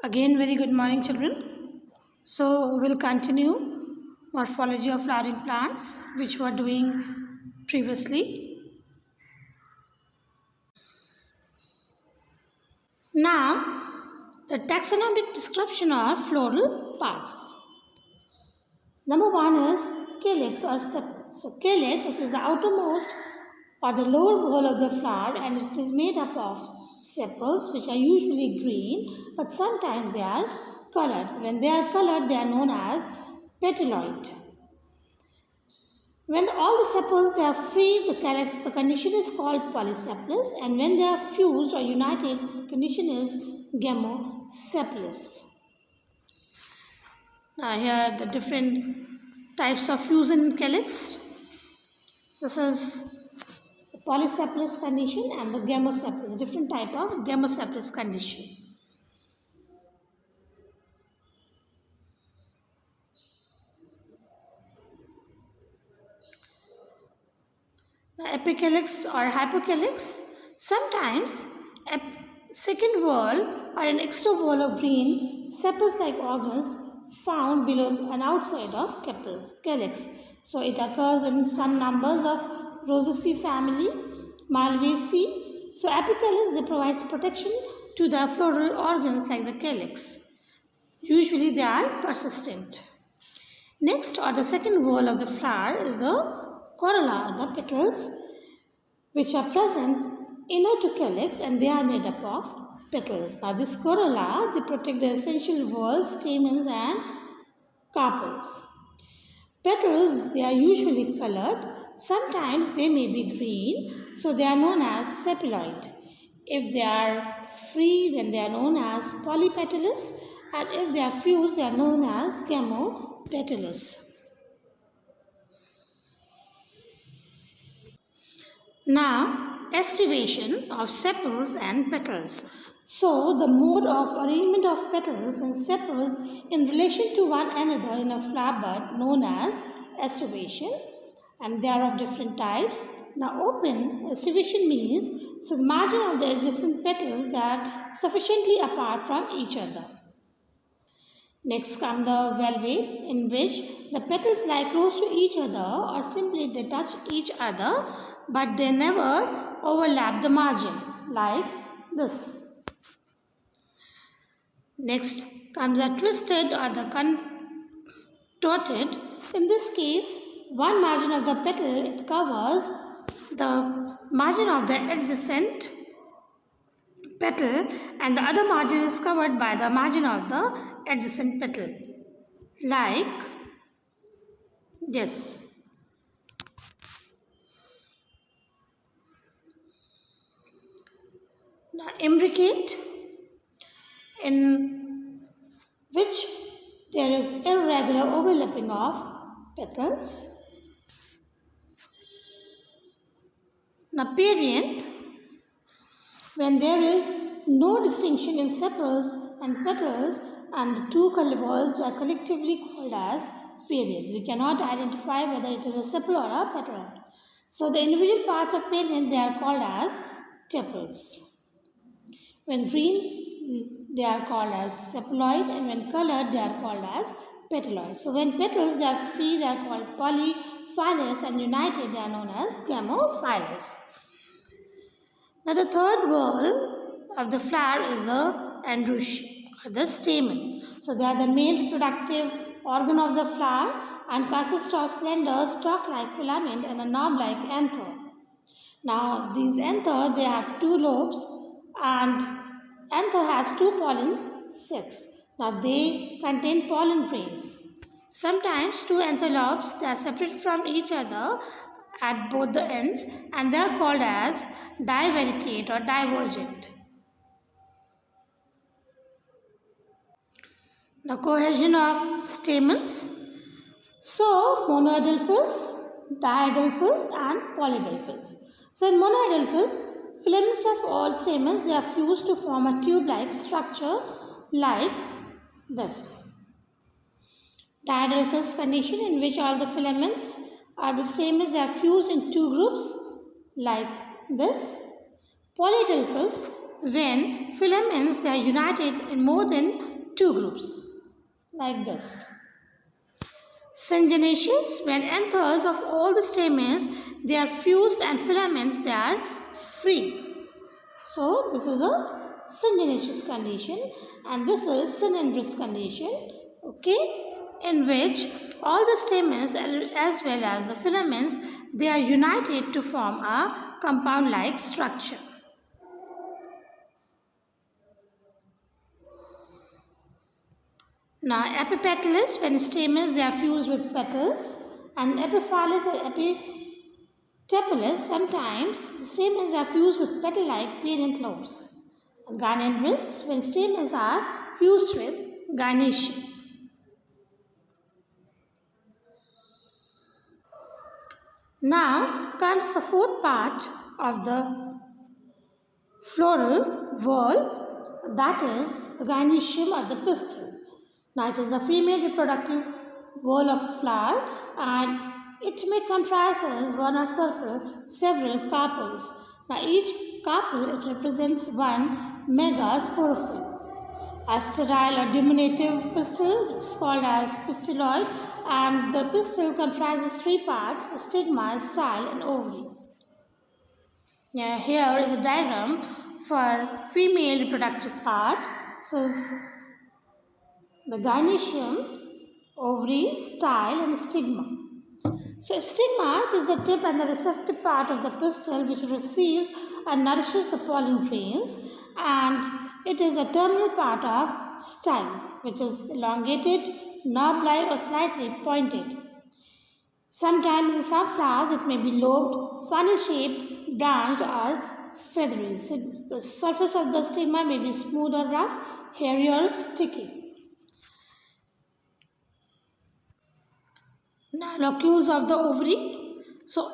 Again, very good morning, children. So, we'll continue morphology of flowering plants, which we were doing previously. Now, the taxonomic description of floral parts. Number one is calyx or sepals. So, calyx, it is the outermost or the lower wall of the flower, and it is made up of sepals, which are usually green, but sometimes they are colored. When they are colored, they are known as petaloid. When all the sepals they are free, the condition is called polysepalous, and when they are fused or united, the condition is gamosepalous. Now here are the different types of fusion in calyx. This is the polysepalous condition and the gamosepalous, different type of gamosepalous condition. The epicalyx or hypocalyx, sometimes a second wall or an extra wall of green sepals-like organs found below and outside of calyx. So it occurs in some numbers of Rosaceae family, Malvaceae. So apicalyx they provides protection to the floral organs like the calyx. Usually they are persistent. Next, or the second wall of the flower is the corolla, the petals, which are present inner to calyx, and they are made up of petals. Now this corolla, they protect the essential walls, stamens and carpels. Petals, they are usually colored. Sometimes they may be green, so they are known as sepaloid. If they are free, then they are known as polypetalous, and if they are fused, they are known as gamopetalous. Now, estivation of sepals and petals. So, the mode of arrangement of petals and sepals in relation to one another in a flower bud known as estivation, and they are of different types. Now, open estivation means so the margin of the adjacent petals that are sufficiently apart from each other. Next come the valvate, in which the petals lie close to each other or simply they touch each other, but they never overlap the margin like this. Next comes the twisted or the contorted. In this case, one margin of the petal it covers the margin of the adjacent petal, and the other margin is covered by the margin of the adjacent petal, like this. Now, imbricate, in which there is irregular overlapping of petals. Now, perianth, when there is no distinction in sepals and petals, and the two walls they are collectively called as perianth. We cannot identify whether it is a sepal or a petal. So the individual parts of perianth they are called as tepals. When green they are called as sepaloid, and when colored they are called as petaloid. So when petals they are free they are called polyphylous, and united they are known as gamophylous. Now the third wall of the flower is the androecium, the stamen. So they are the male reproductive organ of the flower and consist of slender stalk-like filament and a knob-like anther. Now these anther they have two lobes, and anther has two pollen sacs. Now they contain pollen grains. Sometimes two anther lobes they are separated from each other at both the ends, and they are called as divergent or divergent. Now, cohesion of stamens. So, monoadelphous, diadelphous and polyadelphous. So, in monoadelphous, filaments of all stamens they are fused to form a tube-like structure like this. Diadelphous condition, in which all the filaments or the stamens they are fused in two groups like this. Polyadelphous, when filaments they are united in more than two groups, like this. Syngenesis, when anthers of all the stamens they are fused and filaments they are free. So this is a syngenesis condition, and this is synandrous condition, okay, in which all the stamens as well as the filaments they are united to form a compound like structure. Now epipetalous, when stamens they are fused with petals, and epiphyllous and epitepalous, sometimes the stamens are fused with petal-like parent lobes. And gynandrous, when stamens are fused with gynoecium. Now comes the fourth part of the floral whorl, that is the gynoecium or the pistil. Now it is a female reproductive whorl of a flower, and it may comprise one or several carpels. Now each carpel it represents one megasporophyll. A sterile or diminutive pistil, which is called as pistiloid, and the pistil comprises three parts: the stigma, style, and ovary. Now here is a diagram for female reproductive part. This is the gynoecium, ovary, style, and stigma. So stigma is the tip and the receptive part of the pistil which receives and nourishes the pollen grains, and it is the terminal part of style, which is elongated, knob-like, or slightly pointed. Sometimes in some flowers it may be lobed, funnel-shaped, branched, or feathery. So the surface of the stigma may be smooth or rough, hairy or sticky. Now locules of the ovary. So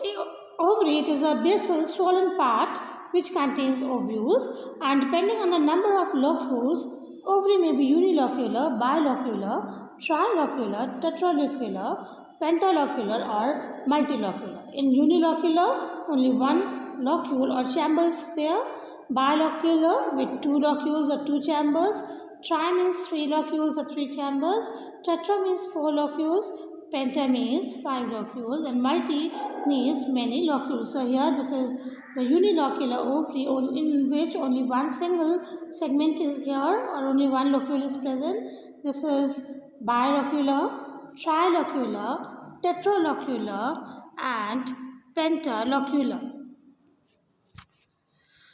ovary, it is a basal swollen part which contains ovules, and depending on the number of locules, ovary may be unilocular, bilocular, trilocular, tetralocular, pentalocular, or multilocular. In unilocular, only one locule or chamber is there. Bilocular with two locules or two chambers. Tri means three locules or three chambers. Tetra means four locules. Penta means 5 locules, and multi means many locules. So here this is the unilocular ovary in which only one single segment is here, or only one locule is present. This is bilocular, trilocular, tetralocular, and pentalocular.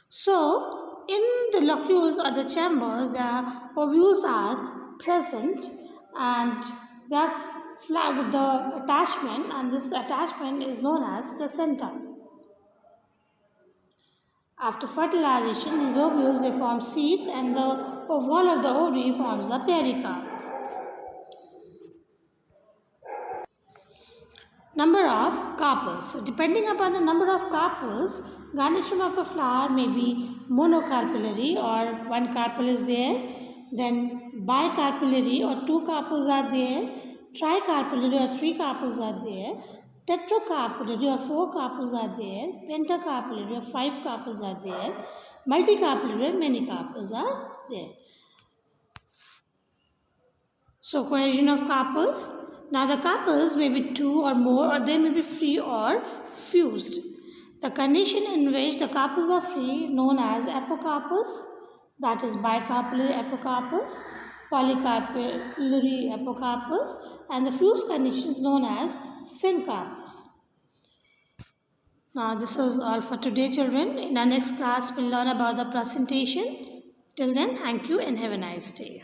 So in the locules or the chambers, the ovules are present, and they are flagged with the attachment, and this attachment is known as placenta. After fertilization, these ovules they form seeds, and the wall of the ovary forms a pericarp. Number of carpels. So depending upon the number of carpels, gynoecium of a flower may be monocarpellary, or one carpel is there. Then bicarpellary, or two carpels are there. Tricarpellary, or three carpels are there. Tetracarpellary, or four carpels are there. Pentacarpellary, or five carpels are there. Multicarpellary, many carpels are there. So cohesion of carpels. Now the carpels may be two or more, or they may be free or fused. The condition in which the carpels are free known as apocarpus, that is bicarpellary apocarpus, polycarpellary apocarpus, and the fused condition is known as syncarpus. Now this is all for today, children. In our next class we'll learn about the placentation. Till then, thank you and have a nice day.